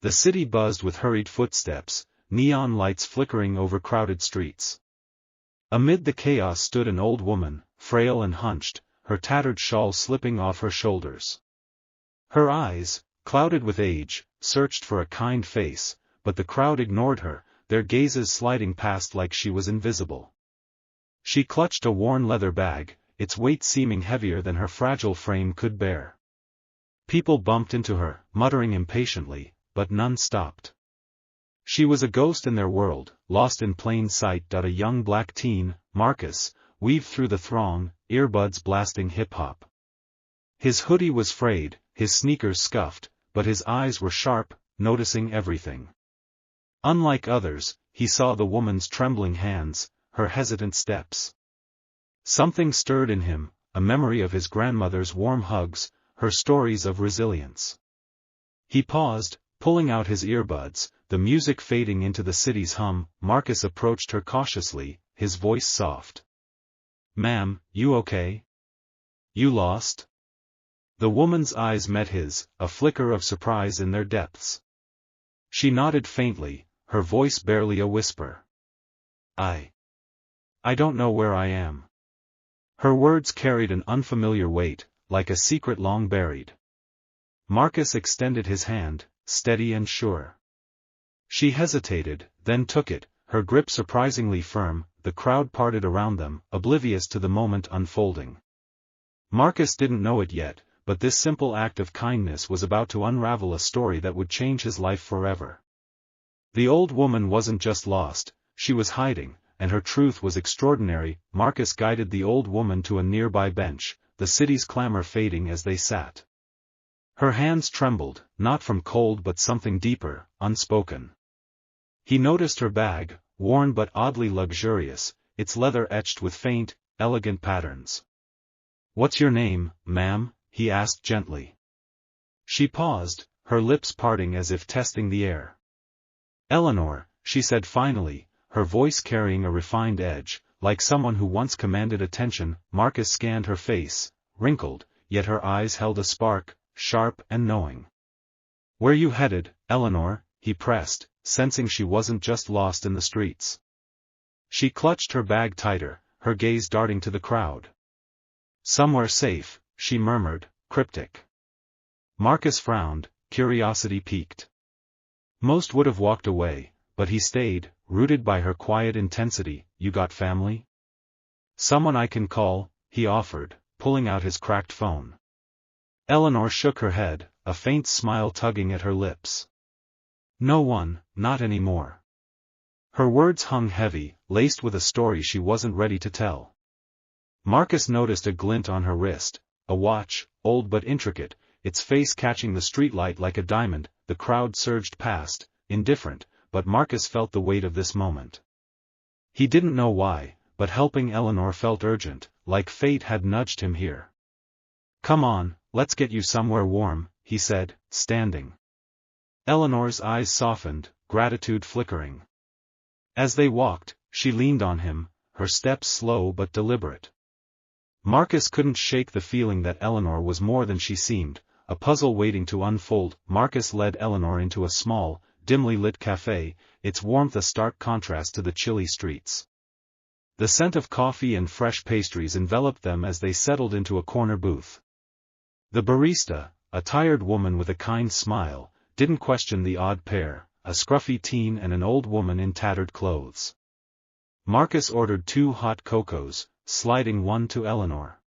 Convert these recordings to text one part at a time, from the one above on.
The city buzzed with hurried footsteps, neon lights flickering over crowded streets. Amid the chaos stood an old woman, frail and hunched, her tattered shawl slipping off her shoulders. Her eyes, clouded with age, searched for a kind face, but the crowd ignored her, their gazes sliding past like she was invisible. She clutched a worn leather bag, its weight seeming heavier than her fragile frame could bear. People bumped into her, muttering impatiently, but none stopped. She was a ghost in their world, lost in plain sight. A young black teen, Marcus, weaved through the throng, earbuds blasting hip-hop. His hoodie was frayed, his sneakers scuffed, but his eyes were sharp, noticing everything. Unlike others, he saw the woman's trembling hands, her hesitant steps. Something stirred in him, a memory of his grandmother's warm hugs, her stories of resilience. He paused, pulling out his earbuds, the music fading into the city's hum. Marcus approached her cautiously, his voice soft. "Ma'am, you okay? You lost?" The woman's eyes met his, a flicker of surprise in their depths. She nodded faintly, her voice barely a whisper. I don't know where I am." Her words carried an unfamiliar weight, like a secret long buried. Marcus extended his hand, steady and sure. She hesitated, then took it, her grip surprisingly firm. The crowd parted around them, oblivious to the moment unfolding. Marcus didn't know it yet, but this simple act of kindness was about to unravel a story that would change his life forever. The old woman wasn't just lost, she was hiding, and her truth was extraordinary. Marcus guided the old woman to a nearby bench, the city's clamor fading as they sat. Her hands trembled, not from cold but something deeper, unspoken. He noticed her bag, worn but oddly luxurious, its leather etched with faint, elegant patterns. "What's your name, ma'am?" he asked gently. She paused, her lips parting as if testing the air. "Eleanor," she said finally, her voice carrying a refined edge, like someone who once commanded attention. Marcus scanned her face, wrinkled, yet her eyes held a spark, sharp and knowing. "Where you headed, Eleanor?" he pressed, sensing she wasn't just lost in the streets. She clutched her bag tighter, her gaze darting to the crowd. "Somewhere safe," she murmured, cryptic. Marcus frowned, curiosity piqued. Most would have walked away, but he stayed, rooted by her quiet intensity. "You got family?" "Someone I can call," he offered, pulling out his cracked phone. Eleanor shook her head, a faint smile tugging at her lips. "No one, not anymore." Her words hung heavy, laced with a story she wasn't ready to tell. Marcus noticed a glint on her wrist, a watch, old but intricate, its face catching the streetlight like a diamond. The crowd surged past, indifferent, but Marcus felt the weight of this moment. He didn't know why, but helping Eleanor felt urgent, like fate had nudged him here. "Come on, let's get you somewhere warm," he said, standing. Eleanor's eyes softened, gratitude flickering. As they walked, she leaned on him, her steps slow but deliberate. Marcus couldn't shake the feeling that Eleanor was more than she seemed, a puzzle waiting to unfold. Marcus led Eleanor into a small, dimly lit cafe, its warmth a stark contrast to the chilly streets. The scent of coffee and fresh pastries enveloped them as they settled into a corner booth. The barista, a tired woman with a kind smile, didn't question the odd pair, a scruffy teen and an old woman in tattered clothes. Marcus ordered 2 hot cocos, sliding one to Eleanor.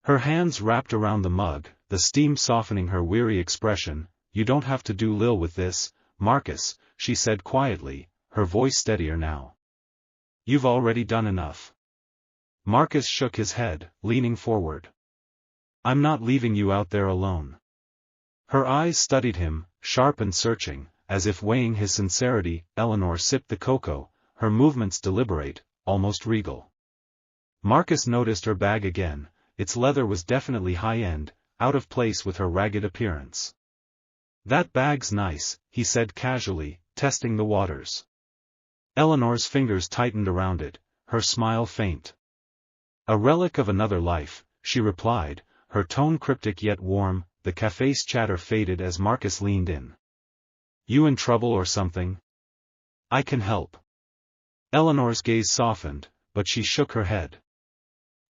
Her hands wrapped around the mug, the steam softening her weary expression. "You don't have to do lil with this, Marcus," she said quietly, her voice steadier now. "You've already done enough." Marcus shook his head, leaning forward. "I'm not leaving you out there alone." Her eyes studied him, sharp and searching, as if weighing his sincerity. Eleanor sipped the cocoa, her movements deliberate, almost regal. Marcus noticed her bag again. Its leather was definitely high-end, out of place with her ragged appearance. "That bag's nice," he said casually, testing the waters. Eleanor's fingers tightened around it, her smile faint. "A relic of another life," she replied, her tone cryptic yet warm. The cafe's chatter faded as Marcus leaned in. You in trouble or something? I can help. Eleanor's gaze softened, but she shook her head.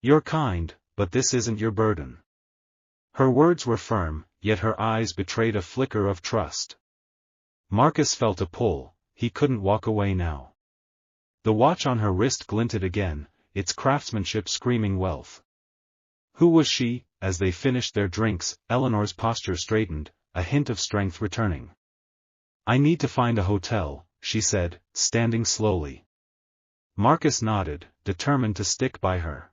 You're kind, but this isn't your burden. Her words were firm, yet her eyes betrayed a flicker of trust. Marcus felt a pull, he couldn't walk away now. The watch on her wrist glinted again, its craftsmanship screaming wealth. Who was she? As they finished their drinks, Eleanor's posture straightened, a hint of strength returning. I need to find a hotel, she said, standing slowly. Marcus nodded, determined to stick by her.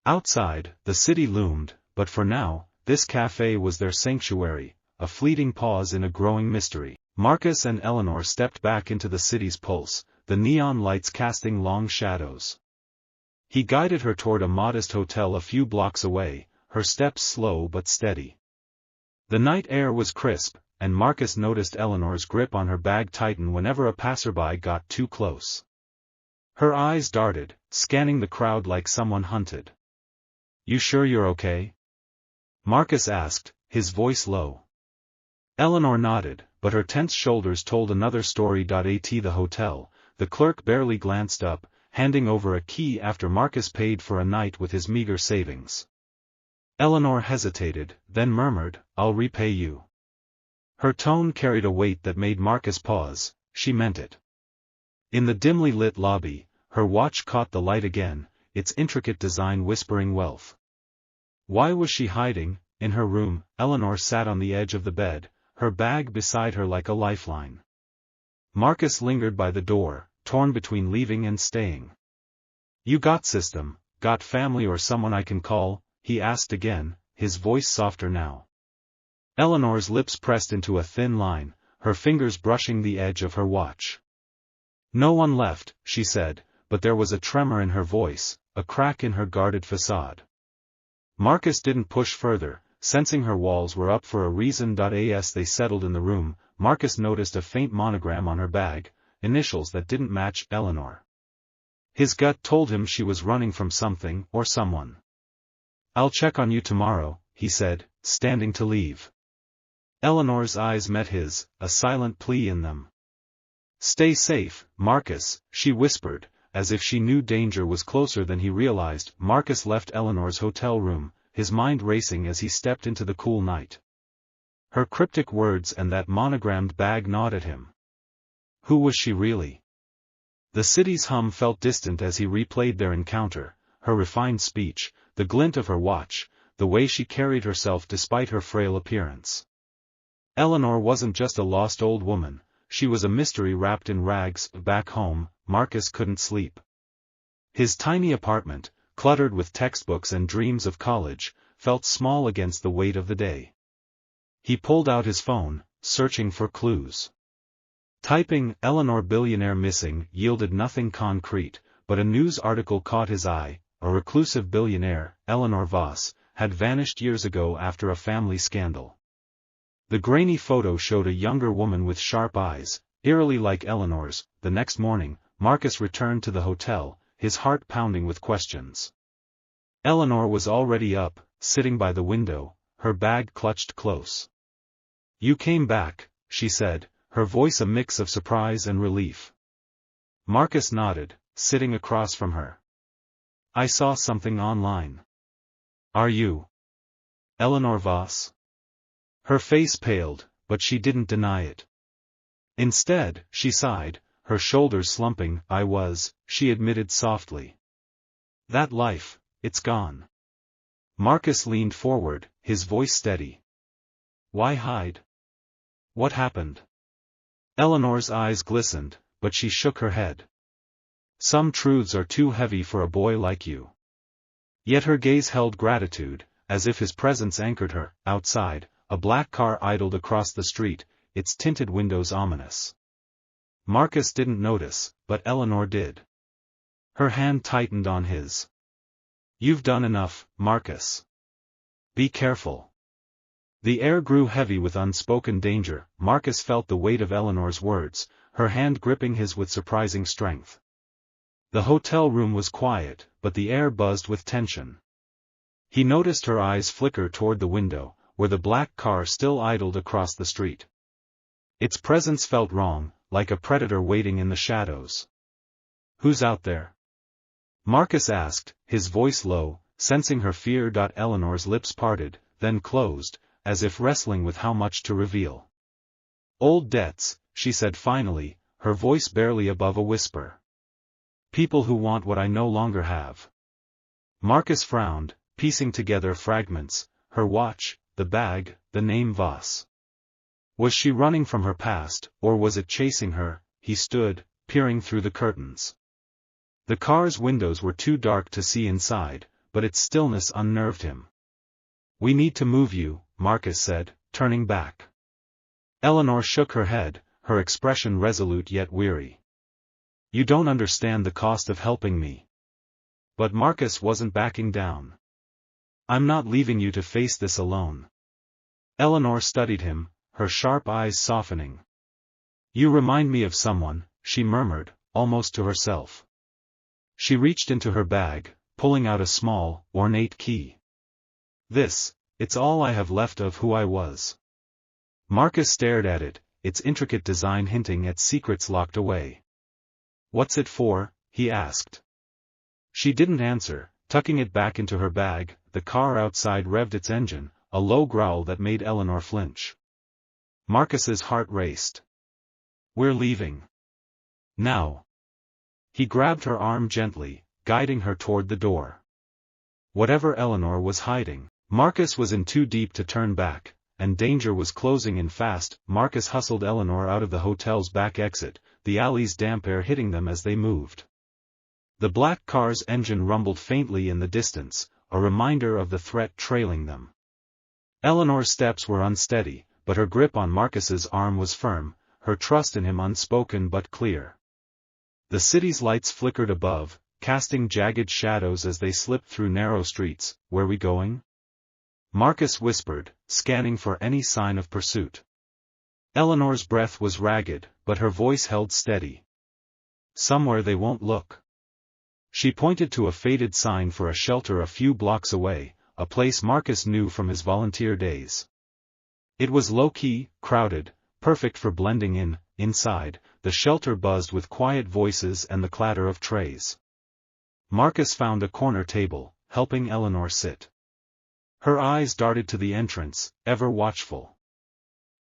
Outside, the city loomed, but for now, this cafe was their sanctuary, a fleeting pause in a growing mystery. Marcus and Eleanor stepped back into the city's pulse, the neon lights casting long shadows. He guided her toward a modest hotel a few blocks away, her steps slow but steady. The night air was crisp, and Marcus noticed Eleanor's grip on her bag tighten whenever a passerby got too close. Her eyes darted, scanning the crowd like someone hunted. You sure you're okay? Marcus asked, his voice low. Eleanor nodded, but her tense shoulders told another story. At the hotel, the clerk barely glanced up, handing over a key after Marcus paid for a night with his meager savings. Eleanor hesitated, then murmured, I'll repay you. Her tone carried a weight that made Marcus pause, she meant it. In the dimly lit lobby, her watch caught the light again, its intricate design whispering wealth. Why was she hiding? In her room, Eleanor sat on the edge of the bed, her bag beside her like a lifeline. Marcus lingered by the door, torn between leaving and staying. You got system, got family or someone I can call? He asked again, his voice softer now. Eleanor's lips pressed into a thin line, her fingers brushing the edge of her watch. No one left, she said, but there was a tremor in her voice, a crack in her guarded facade. Marcus didn't push further, sensing her walls were up for a reason. As they settled in the room, Marcus noticed a faint monogram on her bag, initials that didn't match Eleanor. His gut told him she was running from something or someone. I'll check on you tomorrow, he said, standing to leave. Eleanor's eyes met his, a silent plea in them. Stay safe, Marcus, she whispered, as if she knew danger was closer than he realized. Marcus left Eleanor's hotel room, his mind racing as he stepped into the cool night. Her cryptic words and that monogrammed bag gnawed at him. Who was she really? The city's hum felt distant as he replayed their encounter, her refined speech, the glint of her watch, the way she carried herself despite her frail appearance. Eleanor wasn't just a lost old woman, she was a mystery wrapped in rags. Back home, Marcus couldn't sleep. His tiny apartment, cluttered with textbooks and dreams of college, felt small against the weight of the day. He pulled out his phone, searching for clues. Typing "Eleanor billionaire missing" yielded nothing concrete, but a news article caught his eye. A reclusive billionaire, Eleanor Voss, had vanished years ago after a family scandal. The grainy photo showed a younger woman with sharp eyes, eerily like Eleanor's. The next morning, Marcus returned to the hotel, his heart pounding with questions. Eleanor was already up, sitting by the window, her bag clutched close. You came back, she said, her voice a mix of surprise and relief. Marcus nodded, sitting across from her. I saw something online. Are you Eleanor Voss? Her face paled, but she didn't deny it. Instead, she sighed, her shoulders slumping. I was, she admitted softly. That life, it's gone. Marcus leaned forward, his voice steady. Why hide? What happened? Eleanor's eyes glistened, but she shook her head. Some truths are too heavy for a boy like you. Yet her gaze held gratitude, as if his presence anchored her. Outside, a black car idled across the street, its tinted windows ominous. Marcus didn't notice, but Eleanor did. Her hand tightened on his. You've done enough, Marcus. Be careful. The air grew heavy with unspoken danger. Marcus felt the weight of Eleanor's words, her hand gripping his with surprising strength. The hotel room was quiet, but the air buzzed with tension. He noticed her eyes flicker toward the window, where the black car still idled across the street. Its presence felt wrong, like a predator waiting in the shadows. "Who's out there?" Marcus asked, his voice low, sensing her fear. Eleanor's lips parted, then closed, as if wrestling with how much to reveal. "Old debts," she said finally, her voice barely above a whisper. "People who want what I no longer have." Marcus frowned, piecing together fragments: her watch, the bag, the name Voss. Was she running from her past, or was it chasing her? He stood, peering through the curtains. The car's windows were too dark to see inside, but its stillness unnerved him. "We need to move you," Marcus said, turning back. Eleanor shook her head, her expression resolute yet weary. "You don't understand the cost of helping me." But Marcus wasn't backing down. "I'm not leaving you to face this alone." Eleanor studied him, her sharp eyes softening. "You remind me of someone," she murmured, almost to herself. She reached into her bag, pulling out a small, ornate key. It's all I have left of who I was." Marcus stared at it, its intricate design hinting at secrets locked away. "What's it for?" he asked. She didn't answer, tucking it back into her bag. The car outside revved its engine, a low growl that made Eleanor flinch. Marcus's heart raced. "We're leaving. Now." He grabbed her arm gently, guiding her toward the door. Whatever Eleanor was hiding, Marcus was in too deep to turn back, and danger was closing in fast. Marcus hustled Eleanor out of the hotel's back exit, the alley's damp air hitting them as they moved. The black car's engine rumbled faintly in the distance, a reminder of the threat trailing them. Eleanor's steps were unsteady, but her grip on Marcus's arm was firm, her trust in him unspoken but clear. The city's lights flickered above, casting jagged shadows as they slipped through narrow streets. "Where we going?" Marcus whispered, scanning for any sign of pursuit. Eleanor's breath was ragged, but her voice held steady. "Somewhere they won't look." She pointed to a faded sign for a shelter a few blocks away, a place Marcus knew from his volunteer days. It was low-key, crowded, perfect for blending in. Inside, the shelter buzzed with quiet voices and the clatter of trays. Marcus found a corner table, helping Eleanor sit. Her eyes darted to the entrance, ever watchful.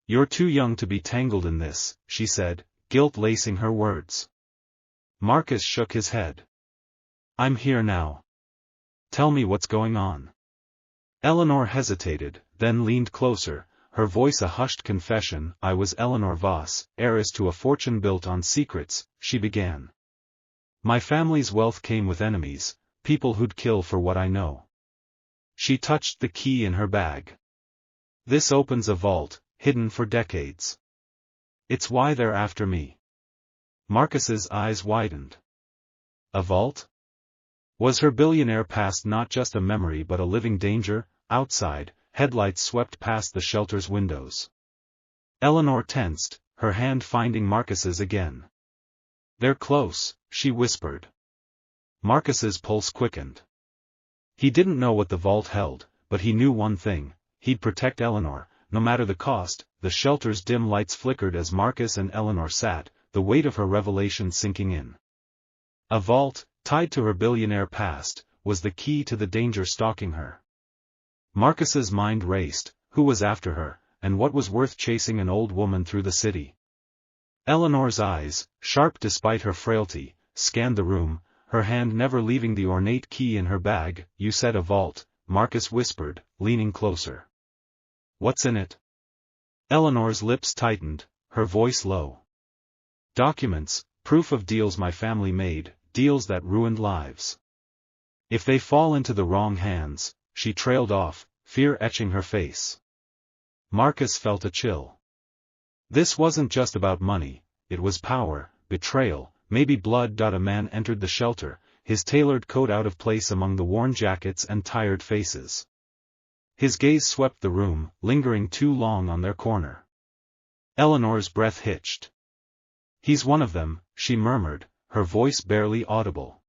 "You're too young to be tangled in this," she said, guilt lacing her words. Marcus shook his head. "I'm here now. Tell me what's going on." Eleanor hesitated, then leaned closer, her voice a hushed confession. "I was Eleanor Voss, heiress to a fortune built on secrets," she began. "My family's wealth came with enemies, people who'd kill for what I know." She touched the key in her bag. "This opens a vault, hidden for decades. It's why they're after me." Marcus's eyes widened. A vault? Was her billionaire past not just a memory but a living danger? Outside, headlights swept past the shelter's windows. Eleanor tensed, her hand finding Marcus's again. "They're close," she whispered. Marcus's pulse quickened. He didn't know what the vault held, but he knew one thing: he'd protect Eleanor, no matter the cost. The shelter's dim lights flickered as Marcus and Eleanor sat, the weight of her revelation sinking in. A vault, tied to her billionaire past, was the key to the danger stalking her. Marcus's mind raced: who was after her, and what was worth chasing an old woman through the city? Eleanor's eyes, sharp despite her frailty, scanned the room, her hand never leaving the ornate key in her bag. "You said a vault," Marcus whispered, leaning closer. "What's in it?" Eleanor's lips tightened, her voice low. "Documents, proof of deals my family made, deals that ruined lives. If they fall into the wrong hands," she trailed off, fear etching her face. Marcus felt a chill. This wasn't just about money, it was power, betrayal, maybe blood. A man entered the shelter, his tailored coat out of place among the worn jackets and tired faces. His gaze swept the room, lingering too long on their corner. Eleanor's breath hitched. "He's one of them," she murmured, her voice barely audible.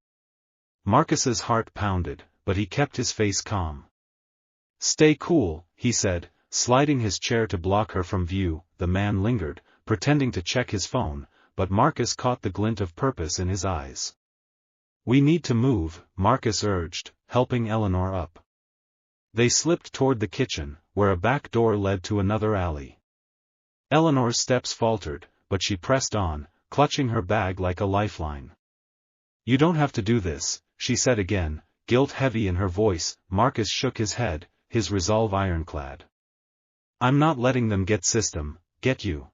Marcus's heart pounded, but he kept his face calm. "Stay cool," he said, sliding his chair to block her from view. The man lingered, pretending to check his phone, but Marcus caught the glint of purpose in his eyes. "We need to move," Marcus urged, helping Eleanor up. They slipped toward the kitchen, where a back door led to another alley. Eleanor's steps faltered, but she pressed on, clutching her bag like a lifeline. "You don't have to do this," she said again, guilt heavy in her voice. Marcus shook his head, his resolve ironclad. "I'm not letting them get you."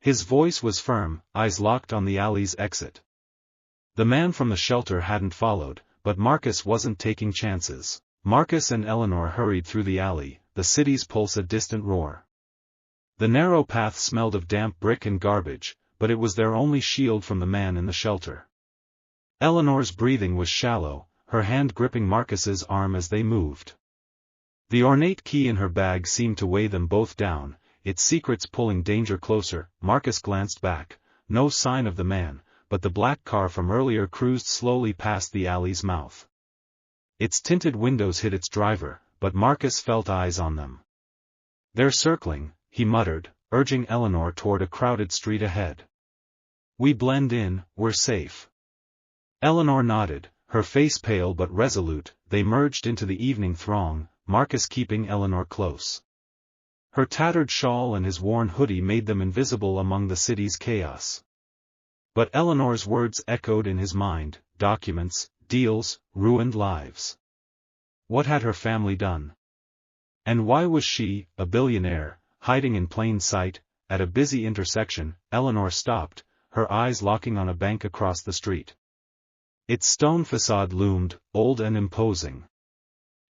His voice was firm, eyes locked on the alley's exit. The man from the shelter hadn't followed, but Marcus wasn't taking chances. Marcus and Eleanor hurried through the alley, the city's pulse a distant roar. The narrow path smelled of damp brick and garbage, but it was their only shield from the man in the shelter. Eleanor's breathing was shallow, her hand gripping Marcus's arm as they moved. The ornate key in her bag seemed to weigh them both down, its secrets pulling danger closer. Marcus glanced back, no sign of the man, but the black car from earlier cruised slowly past the alley's mouth. Its tinted windows hid its driver, but Marcus felt eyes on them. "They're circling," he muttered, urging Eleanor toward a crowded street ahead. "We blend in, we're safe." Eleanor nodded, her face pale but resolute. They merged into the evening throng, Marcus keeping Eleanor close. Her tattered shawl and his worn hoodie made them invisible among the city's chaos. But Eleanor's words echoed in his mind: documents, deals, ruined lives. What had her family done? And why was she, a billionaire, hiding in plain sight? At a busy intersection, Eleanor stopped, her eyes locking on a bank across the street. Its stone facade loomed, old and imposing.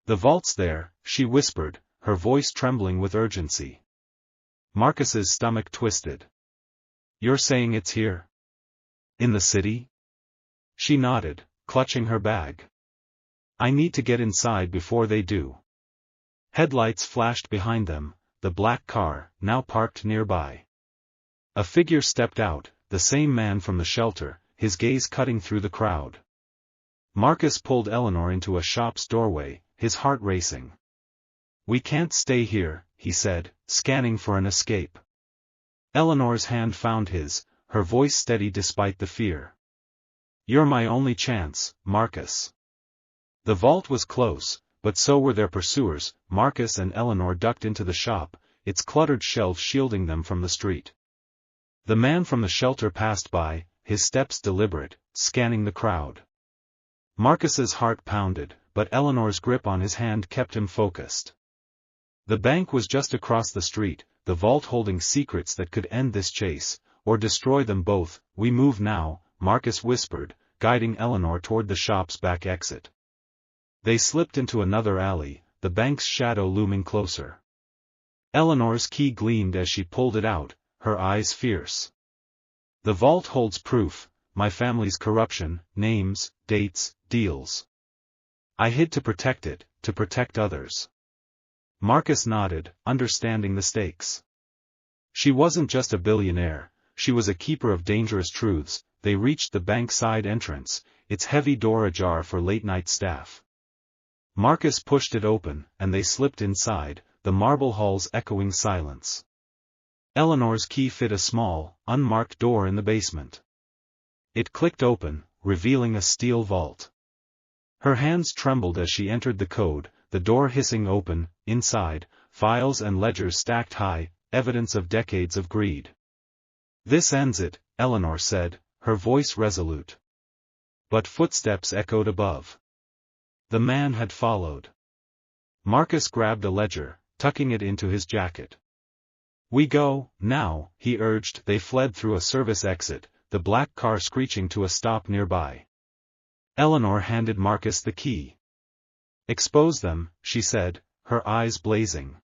"The vault's there," she whispered, her voice trembling with urgency. Marcus's stomach twisted. "You're saying it's here? In the city?" She nodded, clutching her bag. "I need to get inside before they do." Headlights flashed behind them, the black car, now parked nearby. A figure stepped out, the same man from the shelter, his gaze cutting through the crowd. Marcus pulled Eleanor into a shop's doorway, his heart racing. "We can't stay here," he said, scanning for an escape. Eleanor's hand found his, her voice steady despite the fear. "You're my only chance, Marcus." The vault was close, but so were their pursuers. Marcus and Eleanor ducked into the shop, its cluttered shelves shielding them from the street. The man from the shelter passed by, his steps deliberate, scanning the crowd. Marcus's heart pounded, but Eleanor's grip on his hand kept him focused. The bank was just across the street, the vault holding secrets that could end this chase, or destroy them both. "We move now," Marcus whispered, guiding Eleanor toward the shop's back exit. They slipped into another alley, the bank's shadow looming closer. Eleanor's key gleamed as she pulled it out, her eyes fierce. "The vault holds proof, my family's corruption, names, dates, deals. I hid to protect it, to protect others." Marcus nodded, understanding the stakes. She wasn't just a billionaire, she was a keeper of dangerous truths. They reached the bank side entrance, its heavy door ajar for late-night staff. Marcus pushed it open, and they slipped inside, the marble halls echoing silence. Eleanor's key fit a small, unmarked door in the basement. It clicked open, revealing a steel vault. Her hands trembled as she entered the code, the door hissing open. Inside, files and ledgers stacked high, evidence of decades of greed. "This ends it," Eleanor said, her voice resolute. But footsteps echoed above. The man had followed. Marcus grabbed a ledger, tucking it into his jacket. "We go, now," he urged. They fled through a service exit, the black car screeching to a stop nearby. Eleanor handed Marcus the key. "Expose them," she said, her eyes blazing.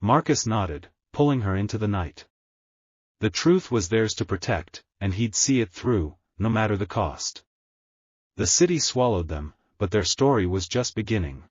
Marcus nodded, pulling her into the night. The truth was theirs to protect, and he'd see it through, no matter the cost. The city swallowed them, but their story was just beginning.